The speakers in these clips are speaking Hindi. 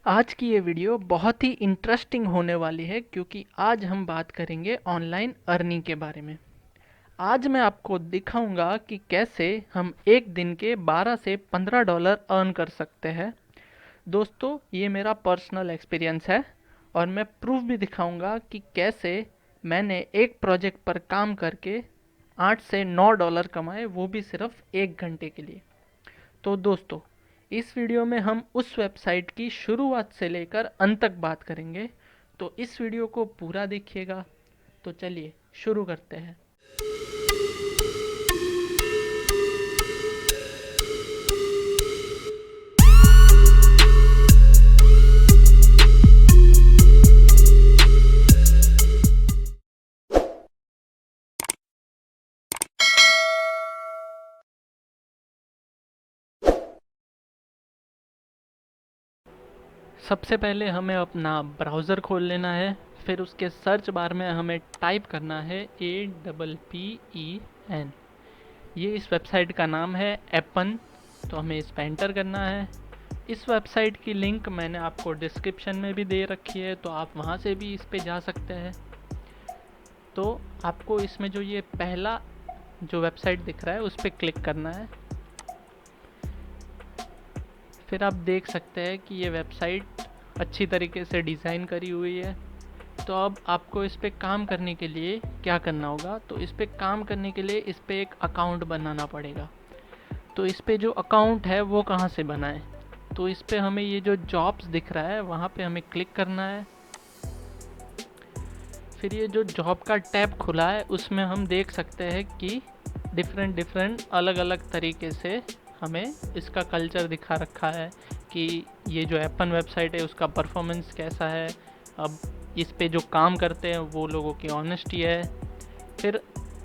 आज की ये वीडियो बहुत ही इंटरेस्टिंग होने वाली है क्योंकि आज हम बात करेंगे ऑनलाइन अर्निंग के बारे में। आज मैं आपको दिखाऊंगा कि कैसे हम एक दिन के 12 से 15 डॉलर अर्न कर सकते हैं। दोस्तों, ये मेरा पर्सनल एक्सपीरियंस है और मैं प्रूफ भी दिखाऊंगा कि कैसे मैंने एक प्रोजेक्ट पर काम करके 8 से 9 डॉलर कमाए, वो भी सिर्फ एक घंटे के लिए। तो दोस्तों, इस वीडियो में हम उस वेबसाइट की शुरुआत से लेकर अंत तक बात करेंगे, तो इस वीडियो को पूरा देखिएगा। तो चलिए शुरू करते हैं। सबसे पहले हमें अपना ब्राउज़र खोल लेना है, फिर उसके सर्च बार में हमें टाइप करना है APPEN। ये इस वेबसाइट का नाम है एपन, तो हमें इस पर एंटर करना है। इस वेबसाइट की लिंक मैंने आपको डिस्क्रिप्शन में भी दे रखी है, तो आप वहाँ से भी इस पे जा सकते हैं। तो आपको इसमें जो ये पहला जो वेबसाइट दिख रहा है उस पर क्लिक करना है। फिर आप देख सकते हैं कि ये वेबसाइट अच्छी तरीके से डिज़ाइन करी हुई है। तो अब आपको इस पे काम करने के लिए क्या करना होगा, तो इस पे काम करने के लिए इस पे एक अकाउंट बनाना पड़ेगा। तो इस पे जो अकाउंट है वो कहाँ से बनाएं, तो इस पे हमें ये जो जॉब्स दिख रहा है वहाँ पे हमें क्लिक करना है। फिर ये जो जॉब का टैब खुला है उसमें हम देख सकते हैं कि डिफरेंट अलग अलग तरीके से हमें इसका कल्चर दिखा रखा है कि ये जो एपन वेबसाइट है उसका परफॉर्मेंस कैसा है। अब इस पे जो काम करते हैं वो लोगों की ऑनेस्टी है। फिर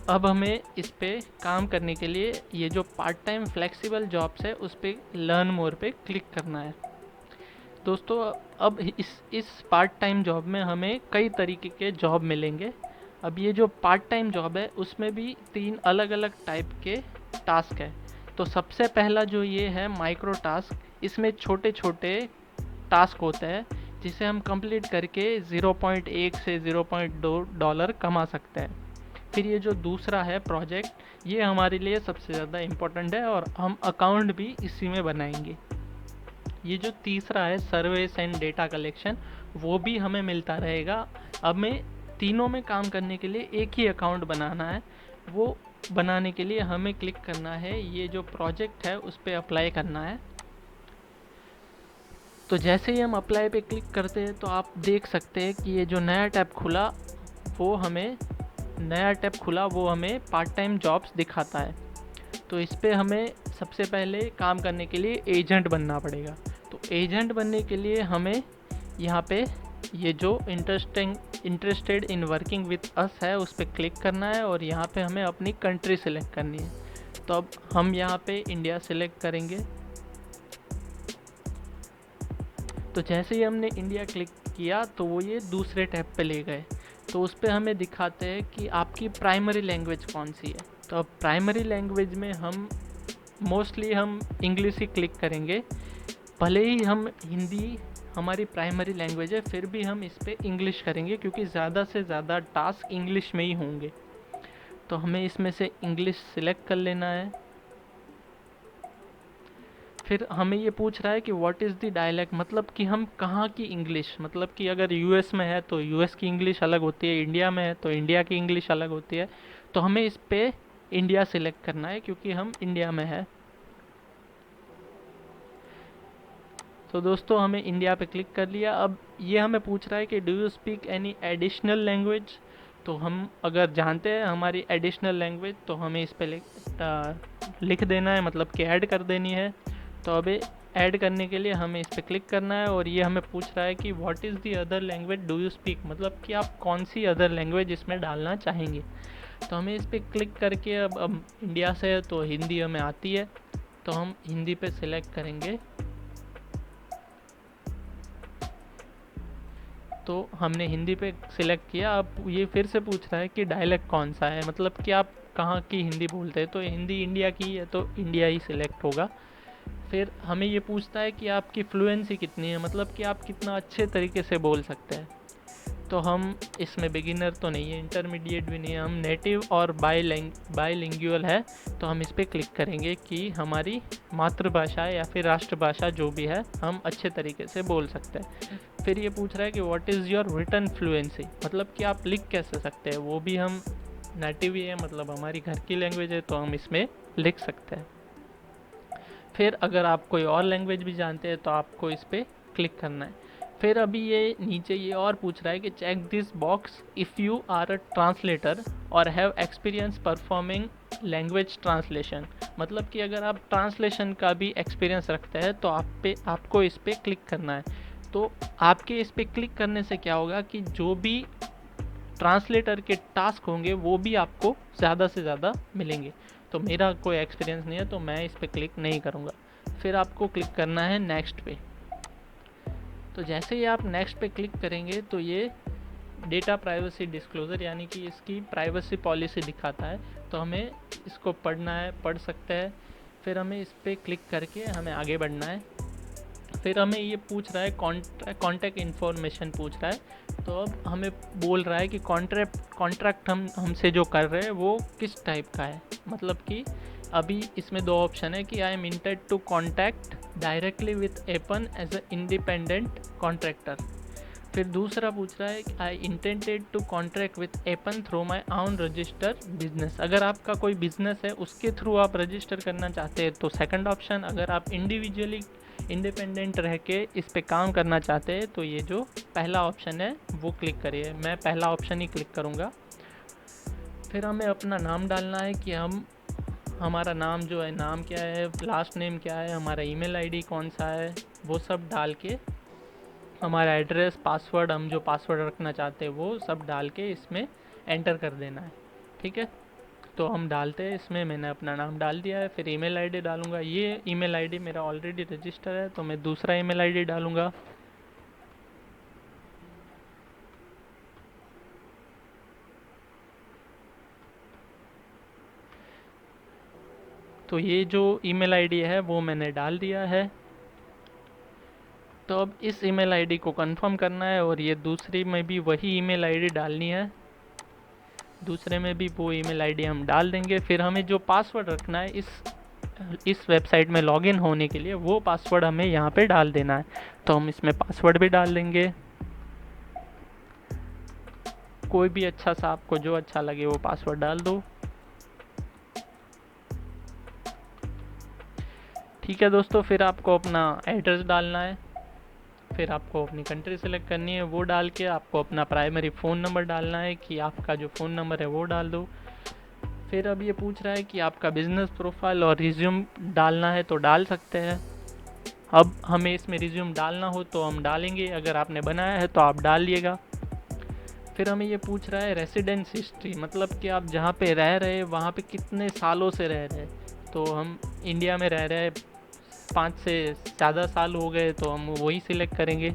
अब हमें इस पे काम करने के लिए ये जो पार्ट टाइम फ्लेक्सिबल जॉब्स है उस पर लर्न मोर पे क्लिक करना है। दोस्तों, अब इस पार्ट टाइम जॉब में हमें कई तरीके के जॉब मिलेंगे। अब ये जो पार्ट टाइम जॉब है उसमें भी 3 अलग अलग टाइप के टास्क है। तो सबसे पहला जो ये है माइक्रो टास्क, इसमें छोटे छोटे टास्क होते हैं जिसे हम कंप्लीट करके 0.1 से 0.2 डॉलर कमा सकते हैं। फिर ये जो दूसरा है प्रोजेक्ट, ये हमारे लिए सबसे ज़्यादा इम्पोर्टेंट है और हम अकाउंट भी इसी में बनाएंगे। ये जो तीसरा है सर्विस एंड डेटा कलेक्शन, वो भी हमें मिलता रहेगा। अब में तीनों में काम करने के लिए एक ही अकाउंट बनाना है। वो बनाने के लिए हमें क्लिक करना है, ये जो प्रोजेक्ट है उस पर अप्लाई करना है। तो जैसे ही हम अप्लाई पे क्लिक करते हैं तो आप देख सकते हैं कि ये जो नया टैब खुला वो हमें पार्ट टाइम जॉब्स दिखाता है। तो इस पे हमें सबसे पहले काम करने के लिए एजेंट बनना पड़ेगा। तो एजेंट बनने के लिए हमें यहाँ पे ये जो interested in working with us है उस पर क्लिक करना है और यहाँ पे हमें अपनी कंट्री सेलेक्ट करनी है। तो अब हम यहाँ पे इंडिया सेलेक्ट करेंगे। तो जैसे ही हमने इंडिया क्लिक किया तो वो ये दूसरे टैब पे ले गए। तो उस पर हमें दिखाते हैं कि आपकी प्राइमरी लैंग्वेज कौन सी है। तो अब प्राइमरी लैंग्वेज में हम इंग्लिश ही क्लिक करेंगे। भले ही हम हिंदी हमारी प्राइमरी लैंग्वेज है, फिर भी हम इस पर इंग्लिश करेंगे क्योंकि ज़्यादा से ज़्यादा टास्क इंग्लिश में ही होंगे। तो हमें इसमें से इंग्लिश सिलेक्ट कर लेना है। फिर हमें ये पूछ रहा है कि व्हाट इज़ द डायलैक्ट, मतलब कि हम कहाँ की इंग्लिश, मतलब कि अगर यूएस में है तो यूएस की इंग्लिश अलग होती है, इंडिया में है तो इंडिया की इंग्लिश अलग होती है। तो हमें इस पे इंडिया सिलेक्ट करना है क्योंकि हम इंडिया में है। तो दोस्तों, हमें इंडिया पे क्लिक कर लिया। अब ये हमें पूछ रहा है कि do you speak any additional language. तो हम अगर जानते हैं हमारी एडिशनल लैंग्वेज तो हमें इस पे लिख देना है, मतलब कि ऐड कर देनी है। तो अब ऐड करने के लिए हमें इस पर क्लिक करना है और ये हमें पूछ रहा है कि what is the other language do you speak, मतलब कि आप कौन सी अदर लैंग्वेज इसमें डालना चाहेंगे। तो हमें इस पर क्लिक करके अब इंडिया से है तो हिंदी हमें आती है, तो हम हिंदी पे सिलेक्ट करेंगे। तो हमने हिंदी पे सिलेक्ट किया। अब ये फिर से पूछ रहा है कि डायलेक्ट कौन सा है, मतलब कि आप कहाँ की हिंदी बोलते हैं। तो हिंदी इंडिया की है तो इंडिया ही सिलेक्ट होगा। फिर हमें ये पूछता है कि आपकी फ्लुएंसी कितनी है, मतलब कि आप कितना अच्छे तरीके से बोल सकते हैं। तो हम इसमें बिगिनर तो नहीं है, इंटरमीडिएट भी नहीं है, हम नेटिव और बाईलिंगुअल है। तो हम इस पर क्लिक करेंगे कि हमारी मातृभाषा या फिर राष्ट्रभाषा जो भी है हम अच्छे तरीके से बोल सकते हैं। फिर ये पूछ रहा है कि what is your written fluency, मतलब कि आप लिख कैसे सकते हैं, वो भी हम नेटिव ही है, मतलब हमारी घर की लैंग्वेज है तो हम इसमें लिख सकते हैं। फिर अगर आप कोई और लैंग्वेज भी जानते हैं तो आपको इस पर क्लिक करना है। फिर अभी ये नीचे ये और पूछ रहा है कि check this box if you are a translator और have experience performing language translation, मतलब कि अगर आप ट्रांसलेशन का भी एक्सपीरियंस रखते हैं तो आपको इस पर क्लिक करना है। तो आपके इस पर क्लिक करने से क्या होगा कि जो भी ट्रांसलेटर के टास्क होंगे वो भी आपको ज़्यादा से ज़्यादा मिलेंगे। तो मेरा कोई एक्सपीरियंस नहीं है तो मैं इस पर क्लिक नहीं करूँगा। फिर आपको क्लिक करना है नेक्स्ट पे। तो जैसे ही आप नेक्स्ट पे क्लिक करेंगे तो ये डेटा प्राइवेसी डिस्क्लोज़र यानी कि इसकी प्राइवेसी पॉलिसी दिखाता है। तो हमें इसको पढ़ना है, पढ़ सकते हैं। फिर हमें इस पर क्लिक करके हमें आगे बढ़ना है। फिर हमें ये पूछ रहा है कॉन्टैक्ट इन्फॉर्मेशन पूछ रहा है। तो अब हमें बोल रहा है कि कॉन्ट्रैक्ट हमसे जो कर रहे हैं वो किस टाइप का है, मतलब कि अभी इसमें दो ऑप्शन है कि I am intend to contact directly with Appen as a independent contractor. फिर दूसरा पूछ रहा है कि I intended to contract with Appen through my own register business, अगर आपका कोई बिजनेस है उसके थ्रू आप रजिस्टर करना चाहते हैं तो सेकंड ऑप्शन, अगर आप इंडिविजुअली इंडिपेंडेंट रह के इस पे काम करना चाहते हैं तो ये जो पहला ऑप्शन है वो क्लिक करिए। मैं पहला ऑप्शन ही क्लिक करूँगा। फिर हमें अपना नाम डालना है कि हमारा नाम जो है, नाम क्या है, लास्ट नेम क्या है, हमारा ईमेल आईडी कौन सा है, वो सब डाल के हमारा एड्रेस, पासवर्ड, हम जो पासवर्ड रखना चाहते हैं वो सब डाल के इसमें एंटर कर देना है। ठीक है, तो हम डालते हैं इसमें, मैंने अपना नाम डाल दिया है। फिर ईमेल आईडी डालूंगा, ये ईमेल आईडी मेरा ऑलरेडी रजिस्टर है तो मैं दूसरा ईमेल आईडी डालूंगा। तो ये जो ईमेल आईडी है वो मैंने डाल दिया है। तो अब इस ईमेल आईडी को कंफर्म करना है और ये दूसरी में भी वही ईमेल आईडी डालनी है, दूसरे में भी वो ईमेल आईडी हम डाल देंगे। फिर हमें जो पासवर्ड रखना है इस वेबसाइट में लॉगिन होने के लिए वो पासवर्ड हमें यहाँ पे डाल देना है। तो हम इसमें पासवर्ड भी डाल देंगे, कोई भी अच्छा सा आपको जो अच्छा लगे वो पासवर्ड डाल दो। ठीक है दोस्तों, फिर आपको अपना एड्रेस डालना है, फिर आपको अपनी कंट्री सेलेक्ट करनी है, वो डाल के आपको अपना प्राइमरी फ़ोन नंबर डालना है कि आपका जो फ़ोन नंबर है वो डाल दो। फिर अब ये पूछ रहा है कि आपका बिज़नेस प्रोफाइल और रिज्यूम डालना है तो डाल सकते हैं। अब हमें इसमें रिज्यूम डालना हो तो हम डालेंगे, अगर आपने बनाया है तो आप डाल लिएगा। फिर हमें ये पूछ रहा है रेसिडेंस हिस्ट्री, मतलब कि आप जहाँ पे रह रहे हैं वहाँ पे कितने सालों से रह रहे हैं। तो हम इंडिया में रह रहे हैं 5 से ज़्यादा साल हो गए तो हम वही सिलेक्ट करेंगे।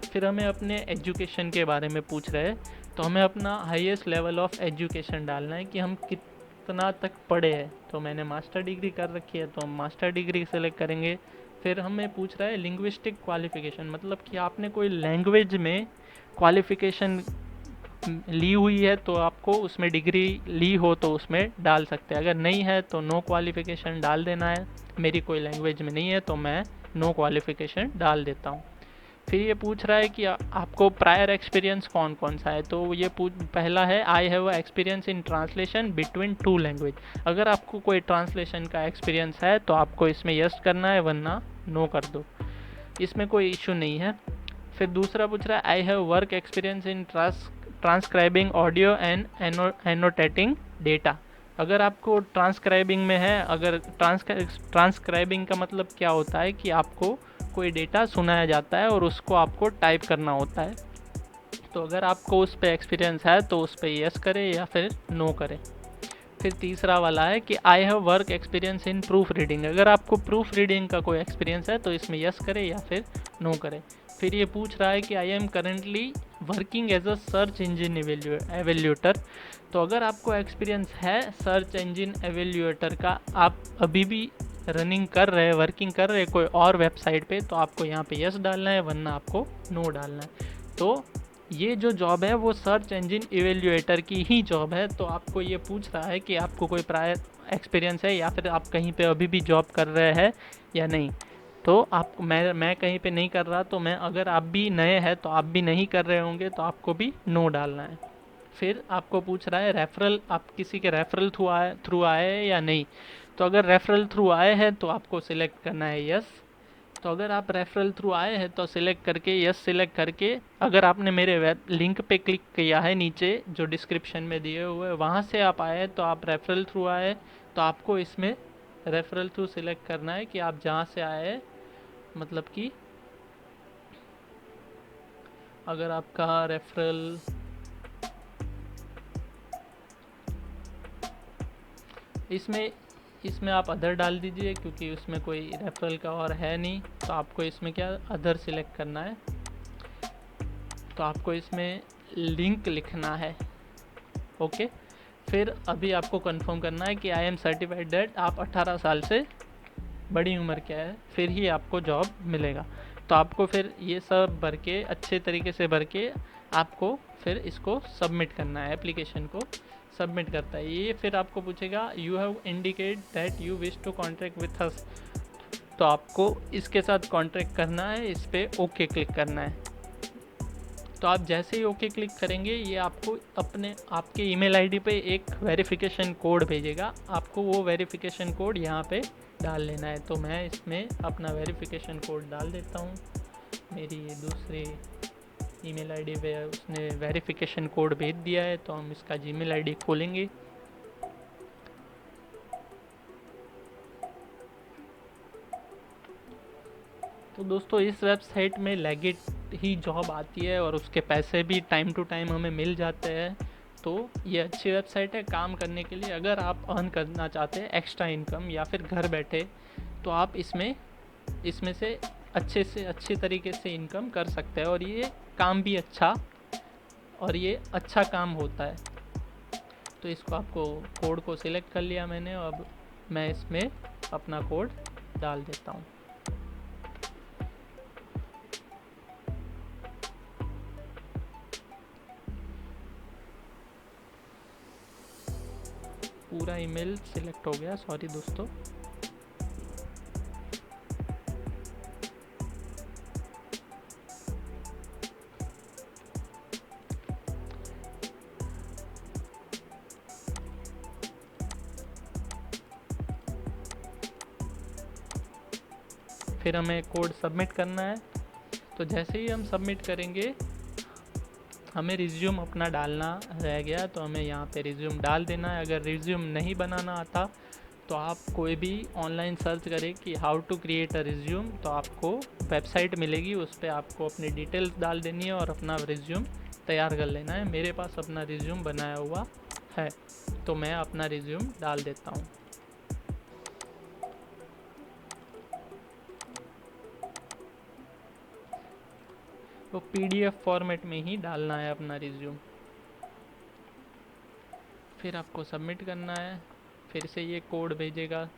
फिर हमें अपने एजुकेशन के बारे में पूछ रहे हैं तो हमें अपना हाईएस्ट लेवल ऑफ एजुकेशन डालना है कि हम कितना तक पढ़े हैं। तो मैंने मास्टर डिग्री कर रखी है तो हम मास्टर डिग्री सेलेक्ट करेंगे। फिर हमें पूछ रहा है लिंग्विस्टिक क्वालिफ़िकेशन, मतलब कि आपने कोई लैंग्वेज में क्वालिफ़िकेशन ली हुई है तो आपको उसमें डिग्री ली हो तो उसमें डाल सकते हैं, अगर नहीं है तो नो क्वालिफ़िकेशन डाल देना है। मेरी कोई लैंग्वेज में नहीं है तो मैं नो क्वालिफ़िकेशन डाल देता हूँ। फिर ये पूछ रहा है कि आपको प्रायर एक्सपीरियंस कौन कौन सा है। तो ये पहला है I have a experience in translation between 2 language, अगर आपको कोई ट्रांसलेशन का एक्सपीरियंस है तो आपको इसमें यस करना है वरना नो कर दो, इसमें कोई इशू नहीं है। फिर दूसरा पूछ रहा है I have work experience in transcribing audio and annotating data, अगर आपको ट्रांसक्राइबिंग में है, अगर ट्रांसक्राइबिंग का मतलब क्या होता है कि आपको कोई डेटा सुनाया जाता है और उसको आपको टाइप करना होता है। तो अगर आपको उस पर एक्सपीरियंस है तो उस पर यस करें या फिर नो करें। फिर तीसरा वाला है कि आई have work experience in proof reading, अगर आपको प्रूफ रीडिंग का कोई एक्सपीरियंस है तो इसमें यस करें या फिर नो करें। फिर ये पूछ रहा है कि I am currently working as a search engine evaluator, तो अगर आपको एक्सपीरियंस है सर्च इंजन एवेल्यूटर का, आप अभी भी रनिंग कर रहे हैं, वर्किंग कर रहे हैं कोई और वेबसाइट पे, तो आपको यहाँ पे यस डालना है, वरना आपको नो डालना है। तो ये जो जॉब है वो सर्च इंजन इवेल्युएटर की ही जॉब है। तो आपको ये पूछ रहा है कि आपको कोई प्रायर एक्सपीरियंस है या फिर आप कहीं पे अभी भी जॉब कर रहे हैं या नहीं। तो आप मैं कहीं पे नहीं कर रहा, तो मैं अगर आप भी नए हैं तो आप भी नहीं कर रहे होंगे, तो आपको भी नो डालना है। फिर आपको पूछ रहा है रेफरल, आप किसी के रेफरल थ्रू आए हैं या नहीं। तो अगर रेफरल थ्रू आए हैं तो आपको सिलेक्ट करना है यस। तो अगर आप रेफरल थ्रू आए हैं तो सिलेक्ट करके यस सिलेक्ट करके, अगर आपने मेरे वेब लिंक पे क्लिक किया है नीचे जो डिस्क्रिप्शन में दिए हुए हैं वहाँ से आप आए हैं तो आप रेफरल थ्रू आए, तो आपको इसमें रेफरल थ्रू सिलेक्ट करना है कि आप जहाँ से आए हैं। मतलब कि अगर आपका रेफरल इसमें इसमें आप अदर डाल दीजिए, क्योंकि उसमें कोई रेफरल का और है नहीं, तो आपको इसमें क्या अदर सिलेक्ट करना है। तो आपको इसमें लिंक लिखना है। ओके, फिर अभी आपको कंफर्म करना है कि आई एम सर्टिफाइड दैट आप 18 साल से बड़ी उम्र क्या है, फिर ही आपको जॉब मिलेगा। तो आपको फिर ये सब भर के अच्छे तरीके से भर के आपको फिर इसको सबमिट करना है, एप्लीकेशन को सबमिट करता है ये। फिर आपको पूछेगा you have indicate that you wish to contract with us, तो आपको इसके साथ कॉन्ट्रैक्ट करना है, इस पर ओके क्लिक करना है। तो आप जैसे ही ओके क्लिक करेंगे ये आपको आपके ईमेल आईडी पे एक वेरिफिकेशन कोड भेजेगा, आपको वो वेरिफिकेशन कोड यहाँ पे डाल लेना है। तो मैं इसमें अपना वेरिफिकेशन कोड डाल देता हूँ। मेरी दूसरी ईमेल आईडी पे उसने वेरिफिकेशन कोड भेज दिया है, तो हम इसका जीमेल आईडी खोलेंगे। तो दोस्तों इस वेबसाइट में लेगिट ही जॉब आती है और उसके पैसे भी टाइम टू टाइम हमें मिल जाते हैं। तो ये अच्छी वेबसाइट है काम करने के लिए। अगर आप अर्न करना चाहते हैं एक्स्ट्रा इनकम या फिर घर बैठे, तो आप इसमें से अच्छे तरीके से इनकम कर सकते हैं। और ये काम भी और ये अच्छा काम होता है। तो इसको आपको कोड को सिलेक्ट कर लिया मैंने, अब मैं इसमें अपना कोड डाल देता हूँ। पूरा ईमेल सिलेक्ट हो गया, सॉरी दोस्तों। फिर हमें कोड सबमिट करना है। तो जैसे ही हम सबमिट करेंगे, हमें रिज्यूम अपना डालना रह गया, तो हमें यहाँ पे रिज्यूम डाल देना है। अगर रिज्यूम नहीं बनाना आता तो आप कोई भी ऑनलाइन सर्च करें कि how to create a resume, तो आपको वेबसाइट मिलेगी, उस पर आपको अपनी डिटेल्स डाल देनी है और अपना रिज्यूम तैयार कर लेना है। मेरे पास अपना रिज्यूम बनाया हुआ है, तो मैं अपना रिज्यूम डाल देता हूँ। तो पीडीएफ फॉर्मेट में ही डालना है अपना रिज्यूम। फिर आपको सबमिट करना है, फिर से ये कोड भेजेगा।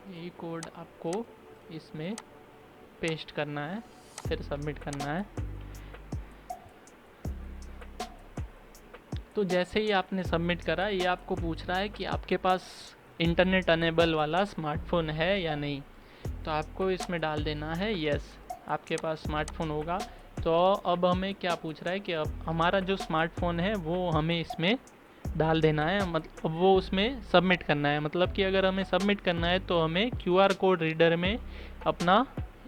यही कोड आपको इसमें पेस्ट करना है, फिर सबमिट करना है। तो जैसे ही आपने सबमिट करा, ये आपको पूछ रहा है कि आपके पास इंटरनेट अनेबल वाला स्मार्टफोन है या नहीं। तो आपको इसमें डाल देना है यस, आपके पास स्मार्टफोन होगा। तो अब हमें क्या पूछ रहा है कि अब हमारा जो स्मार्टफोन है वो हमें इसमें डाल देना है, मतलब वो उसमें सबमिट करना है। मतलब कि अगर हमें सबमिट करना है तो हमें क्यूआर कोड रीडर में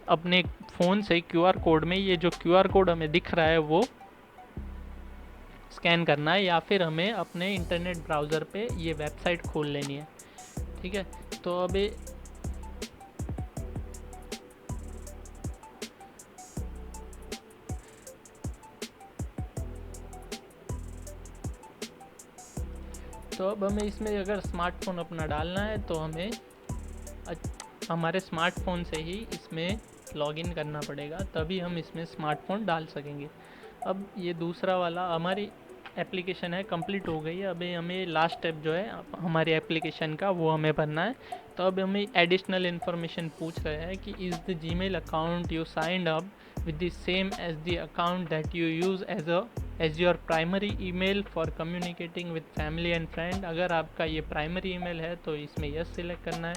अपने फ़ोन से क्यूआर कोड में ये जो क्यूआर कोड हमें दिख रहा है वो स्कैन करना है, या फिर हमें अपने इंटरनेट ब्राउज़र पे ये वेबसाइट खोल लेनी है। ठीक है, तो अब हमें इसमें अगर स्मार्टफोन अपना डालना है तो हमें हमारे स्मार्टफोन से ही इसमें लॉगिन करना पड़ेगा, तभी हम इसमें स्मार्टफोन डाल सकेंगे। अब ये दूसरा वाला हमारी एप्लीकेशन है कंप्लीट हो गई है। अभी हमें लास्ट स्टेप जो है हमारी एप्लीकेशन का वो हमें भरना है। तो अब हमें एडिशनल इन्फॉर्मेशन पूछ रहे हैं कि is the Gmail account you signed up with the same as the account that you use as your primary email for communicating with family and friend। अगर आपका ये प्राइमरी ईमेल है तो इसमें यस सिलेक्ट करना है।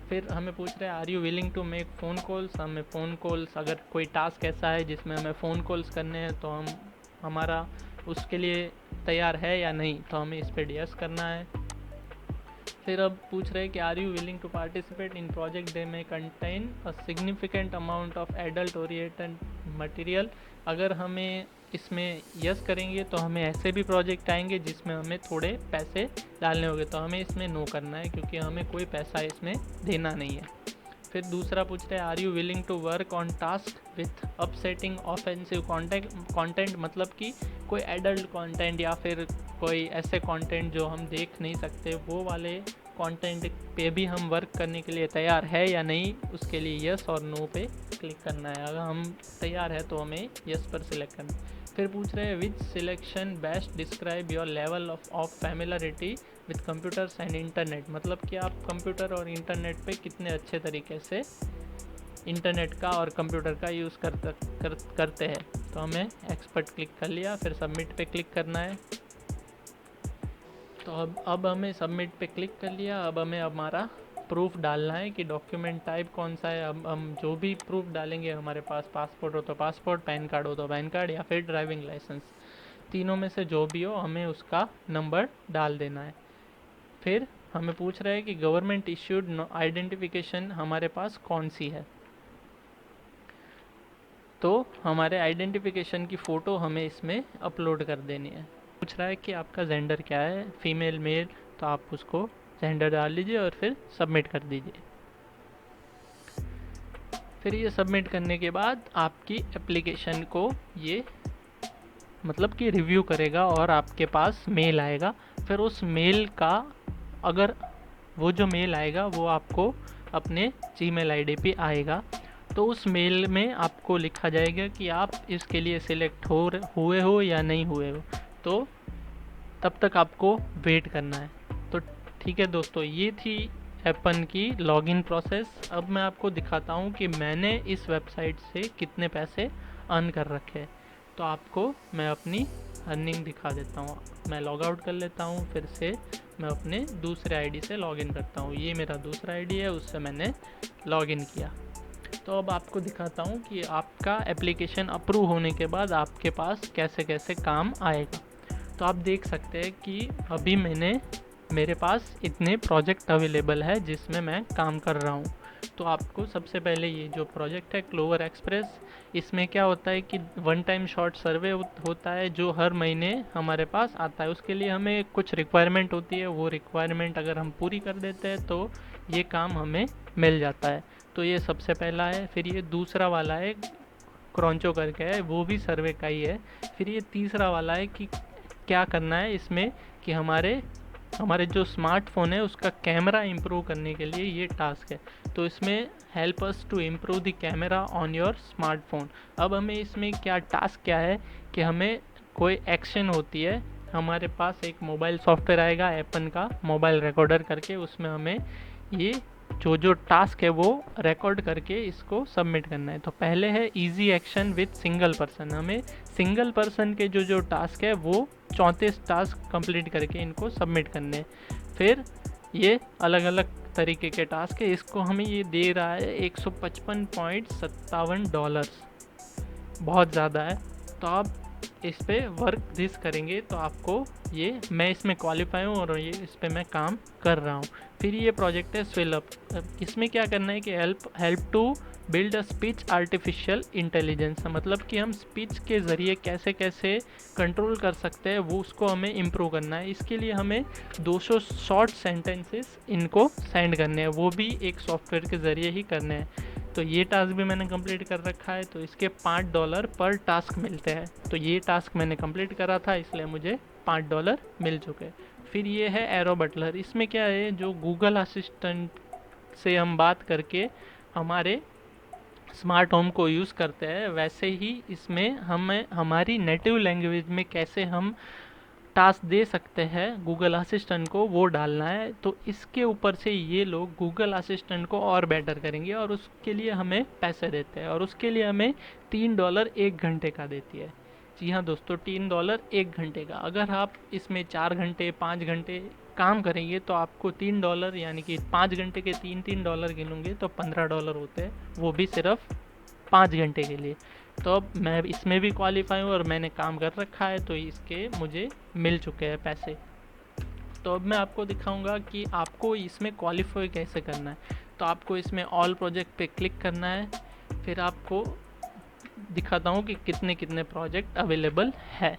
फिर हमें पूछ रहे हैं are you willing to make phone calls. हमें फ़ोन कॉल्स, अगर कोई टास्क ऐसा है जिसमें हमें फ़ोन कॉल्स करने हैं तो हमारा उसके लिए तैयार है या नहीं, तो हमें इस पर यस करना है। फिर अब पूछ रहे हैं कि are you willing to participate in project they may contain a significant amount of adult oriented material. अगर हमें इसमें यस करेंगे तो हमें ऐसे भी प्रोजेक्ट आएंगे जिसमें हमें थोड़े पैसे डालने होंगे, तो हमें इसमें नो करना है क्योंकि हमें कोई पैसा इसमें देना नहीं है। फिर दूसरा पूछ रहे हैं are you willing to work on task with upsetting offensive content, मतलब कि कोई एडल्ट कंटेंट या फिर कोई ऐसे कंटेंट जो हम देख नहीं सकते, वो वाले कंटेंट पे भी हम वर्क करने के लिए तैयार है या नहीं, उसके लिए यस और नो पे क्लिक करना है। अगर हम तैयार है तो हमें यस पर सिलेक्ट करना है। फिर पूछ रहे हैं which selection best describe your level of familiarity with computers and internet, मतलब कि आप कंप्यूटर और इंटरनेट पे कितने अच्छे तरीके से इंटरनेट का और कंप्यूटर का यूज़ करते हैं। तो हमें एक्सपर्ट क्लिक कर लिया, फिर सबमिट पे क्लिक करना है। तो अब हमें सबमिट पे क्लिक कर लिया। अब हमें हमारा प्रूफ डालना है कि डॉक्यूमेंट टाइप कौन सा है। अब हम जो भी प्रूफ डालेंगे, हमारे पास पासपोर्ट हो तो पासपोर्ट, पैन कार्ड हो तो पैन कार्ड, या फिर ड्राइविंग लाइसेंस, तीनों में से जो भी हो हमें उसका नंबर डाल देना है। फिर हमें पूछ रहा है कि गवर्नमेंट इश्यूड आइडेंटिफिकेशन हमारे पास कौन सी है। तो हमारे आइडेंटिफिकेशन की फ़ोटो हमें इसमें अपलोड कर देनी है। पूछ रहा है कि आपका जेंडर क्या है, फीमेल मेल, तो आप उसको जेंडर डाल लीजिए और फिर सबमिट कर दीजिए। फिर ये सबमिट करने के बाद आपकी एप्लीकेशन को ये मतलब कि रिव्यू करेगा और आपके पास मेल आएगा। फिर उस मेल का, अगर वो जो मेल आएगा वो आपको अपने जीमेल आईडी पे आएगा, तो उस मेल में आपको लिखा जाएगा कि आप इसके लिए सिलेक्ट हुए हो या नहीं हुए हो। तो तब तक आपको वेट करना है। तो ठीक है दोस्तों, ये थी एपन की लॉगिन प्रोसेस। अब मैं आपको दिखाता हूँ कि मैंने इस वेबसाइट से कितने पैसे अर्न कर रखे हैं। तो आपको मैं अपनी अर्निंग दिखा देता हूँ। मैं लॉग आउट कर लेता हूँ, फिर से मैं अपने दूसरे आईडी से लॉगिन करता हूँ। ये मेरा दूसरा आईडी है, उससे मैंने लॉगिन किया। तो अब आपको दिखाता हूँ कि आपका एप्लीकेशन अप्रूव होने के बाद आपके पास कैसे कैसे काम आएगा। तो आप देख सकते हैं कि अभी मेरे पास इतने प्रोजेक्ट अवेलेबल है जिसमें मैं काम कर रहा हूँ। तो आपको सबसे पहले ये जो प्रोजेक्ट है क्लोवर एक्सप्रेस, इसमें क्या होता है कि वन टाइम शॉर्ट सर्वे होता है जो हर महीने हमारे पास आता है। उसके लिए हमें कुछ रिक्वायरमेंट होती है, वो रिक्वायरमेंट अगर हम पूरी कर देते हैं तो ये काम हमें मिल जाता है। तो ये सबसे पहला है। फिर ये दूसरा वाला है क्रॉन्चो करके है, वो भी सर्वे का ही है। फिर ये तीसरा वाला है कि क्या करना है इसमें कि हमारे जो स्मार्टफोन है उसका कैमरा इम्प्रूव करने के लिए ये टास्क है। तो इसमें help us to improve the camera on your smartphone. अब हमें इसमें टास्क क्या है कि हमें कोई एक्शन होती है, हमारे पास एक मोबाइल सॉफ्टवेयर आएगा एपन का मोबाइल रिकॉर्डर करके, उसमें हमें ये जो टास्क है वो रिकॉर्ड करके इसको सबमिट करना है। तो पहले है easy action with single person. हमें सिंगल पर्सन के जो टास्क है वो 34 टास्क कंप्लीट करके इनको सबमिट करने हैं। फिर ये अलग अलग तरीके के टास्क है। इसको हमें ये दे रहा है $155.57, बहुत ज़्यादा है। तो आप इस पर वर्क दिस करेंगे तो आपको ये, मैं इसमें क्वालिफाई हूँ और ये इस पर मैं काम कर रहा हूँ। फिर ये प्रोजेक्ट है स्विल अप। इसमें क्या करना है कि help to build a speech artificial intelligence, मतलब कि हम स्पीच के ज़रिए कैसे कैसे कंट्रोल कर सकते हैं वो उसको हमें इम्प्रूव करना है। इसके लिए हमें 200 शॉर्ट सेंटेंसेस इनको सेंड करने हैं, वो भी एक सॉफ्टवेयर के ज़रिए ही करने हैं। तो ये टास्क भी मैंने कंप्लीट कर रखा है, तो इसके $5 पर टास्क मिलते हैं। तो ये टास्क मैंने कंप्लीट करा था इसलिए मुझे $5 मिल चुके। फिर ये है एरो बटलर। इसमें क्या है, जो गूगल असिस्टेंट से हम बात करके हमारे स्मार्ट होम को यूज़ करते हैं, वैसे ही इसमें हमें हमारी नेटिव लैंग्वेज में कैसे हम टास्क दे सकते हैं गूगल असिस्टेंट को, वो डालना है। तो इसके ऊपर से ये लोग गूगल असिस्टेंट को और बेटर करेंगे और उसके लिए हमें पैसे देते हैं, और उसके लिए हमें $3 1 घंटे का देती है। जी हाँ दोस्तों, $3 1 घंटे का। अगर आप इसमें 4 घंटे 5 घंटे काम करेंगे तो आपको $3 यानी कि 5 घंटे के $3 गिनूंगे तो $15 होते हैं, वो भी सिर्फ 5 घंटे के लिए। तो अब मैं इसमें भी क्वालिफाई हूँ और मैंने काम कर रखा है, तो इसके मुझे मिल चुके हैं पैसे। तो अब मैं आपको दिखाऊंगा कि आपको इसमें क्वालिफाई कैसे करना है। तो आपको इसमें ऑल प्रोजेक्ट पे क्लिक करना है, फिर आपको दिखाता हूँ कि कितने कितने प्रोजेक्ट अवेलेबल है।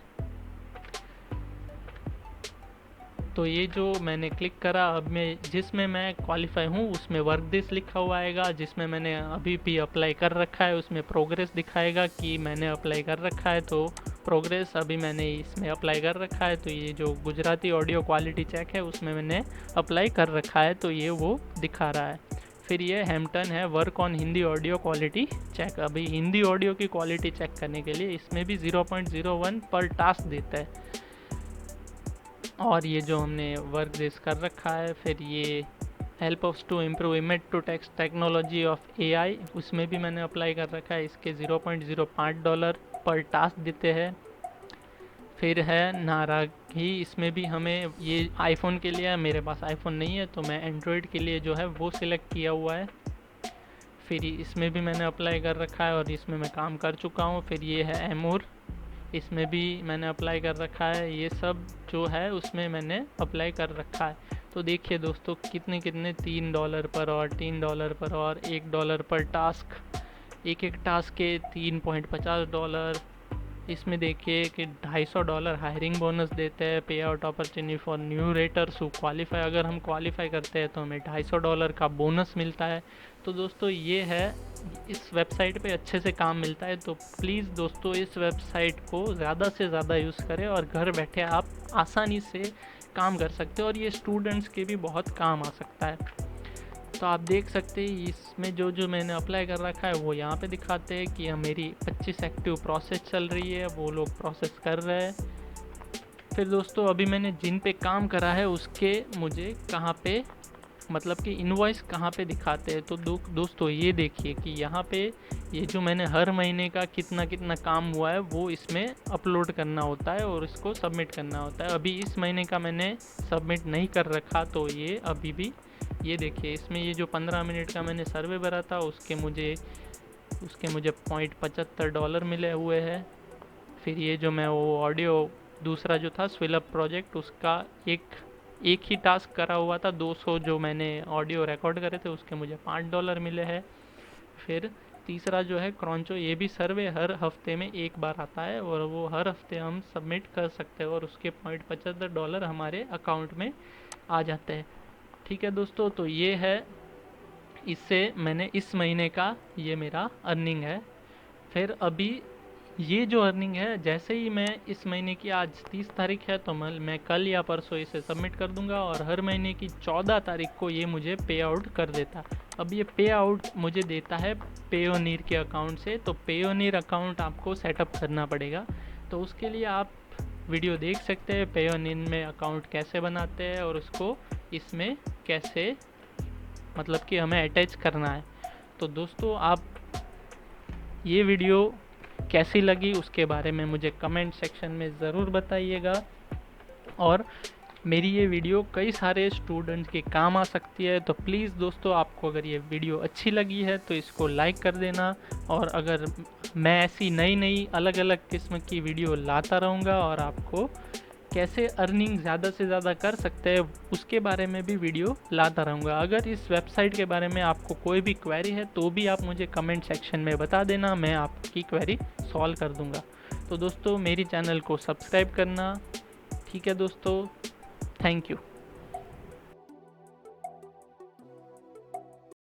तो ये जो मैंने क्लिक करा, अब मैं जिसमें मैं क्वालिफाई हूँ उसमें वर्क दिस लिखा हुआ आएगा, जिसमें मैंने अभी भी अप्लाई कर रखा है उसमें प्रोग्रेस दिखाएगा कि मैंने अप्लाई कर रखा है। तो प्रोग्रेस अभी मैंने इसमें अप्लाई कर रखा है। तो ये जो गुजराती ऑडियो क्वालिटी चेक है उसमें मैंने अप्लाई कर रखा है, तो ये वो दिखा रहा है। फिर ये हैम्पटन है, work on Hindi audio quality check. अभी हिंदी ऑडियो की क्वालिटी चेक करने के लिए इसमें भी 0.01 पर टास्क देता है। और ये जो हमने वर्क दिस कर रखा है, फिर ये help us to improve image to text technology of AI, उसमें भी मैंने अप्लाई कर रखा है। इसके $0.05 पर टास्क देते हैं। फिर है नारागी, इसमें भी हमें, ये आईफोन के लिए है, मेरे पास आईफोन नहीं है तो मैं एंड्रॉयड के लिए जो है वो सिलेक्ट किया हुआ है। फिर इसमें भी मैंने अप्लाई कर रखा है और इसमें मैं काम कर चुका हूँ। फिर ये है एमोर, इसमें भी मैंने अप्लाई कर रखा है। ये सब जो है उसमें मैंने अप्लाई कर रखा है। तो देखिए दोस्तों कितने कितने $3 पर और $3 पर और $1 पर टास्क, एक एक टास्क के $3.50। इसमें देखिए कि $250 हायरिंग बोनस देते हैं, pay out opportunity for new raters who qualify. अगर हम क्वालिफाई करते हैं तो हमें $250 का बोनस मिलता है। तो दोस्तों ये है, इस वेबसाइट पे अच्छे से काम मिलता है। तो प्लीज़ दोस्तों इस वेबसाइट को ज़्यादा से ज़्यादा यूज़ करें और घर बैठे आप आसानी से काम कर सकते हो, और ये स्टूडेंट्स के भी बहुत काम आ सकता है। तो आप देख सकते हैं इसमें जो जो मैंने अप्लाई कर रखा है वो यहाँ पे दिखाते हैं कि मेरी 25 एक्टिव प्रोसेस चल रही है, वो लोग प्रोसेस कर रहे हैं। फिर दोस्तों अभी मैंने जिन पे काम करा है उसके मुझे कहाँ पे, मतलब कि इनवॉइस कहाँ पे दिखाते हैं। तो दोस्तों ये देखिए कि यहाँ पे ये जो मैंने हर महीने का कितना कितना काम हुआ है वो इसमें अपलोड करना होता है और इसको सबमिट करना होता है। अभी इस महीने का मैंने सबमिट नहीं कर रखा, तो ये अभी भी, ये देखिए इसमें ये जो 15 मिनट का मैंने सर्वे भरा था उसके मुझे $0.75 मिले हुए हैं। फिर ये जो मैं वो ऑडियो दूसरा जो था स्विलअप प्रोजेक्ट, उसका एक ही टास्क करा हुआ था, 200 जो मैंने ऑडियो रिकॉर्ड करे थे उसके मुझे $5 मिले हैं। फिर तीसरा जो है क्रॉन्चो, ये भी सर्वे हर हफ्ते में एक बार आता है और वो हर हफ्ते हम सबमिट कर सकते हैं और उसके $0.75 हमारे अकाउंट में आ जाते हैं। ठीक है दोस्तों, तो ये है, इससे मैंने इस महीने का ये मेरा अर्निंग है। फिर अभी ये जो अर्निंग है, जैसे ही मैं इस महीने की, आज 30 तारीख है, तो मैं कल या परसों इसे सबमिट कर दूंगा और हर महीने की 14 तारीख को ये मुझे पे आउट कर देता। अब ये पे आउट मुझे देता है पेयोनीर के अकाउंट से। तो पेयोनीर अकाउंट आपको सेटअप करना पड़ेगा, तो उसके लिए आप वीडियो देख सकते हैं पेयोनीर में अकाउंट कैसे बनाते हैं और उसको इसमें कैसे, मतलब कि हमें अटैच करना है। तो दोस्तों आप ये वीडियो कैसी लगी उसके बारे में मुझे कमेंट सेक्शन में ज़रूर बताइएगा, और मेरी ये वीडियो कई सारे स्टूडेंट्स के काम आ सकती है। तो प्लीज़ दोस्तों आपको अगर ये वीडियो अच्छी लगी है तो इसको लाइक कर देना, और अगर मैं ऐसी नई नई अलग अलग किस्म की वीडियो लाता रहूँगा और आपको कैसे अर्निंग ज़्यादा से ज़्यादा कर सकते हैं उसके बारे में भी वीडियो लाता रहूँगा। अगर इस वेबसाइट के बारे में आपको कोई भी क्वेरी है तो भी आप मुझे कमेंट सेक्शन में बता देना, मैं आपकी क्वेरी सॉल्व कर दूँगा। तो दोस्तों मेरी चैनल को सब्सक्राइब करना, ठीक है दोस्तों, थैंक यू।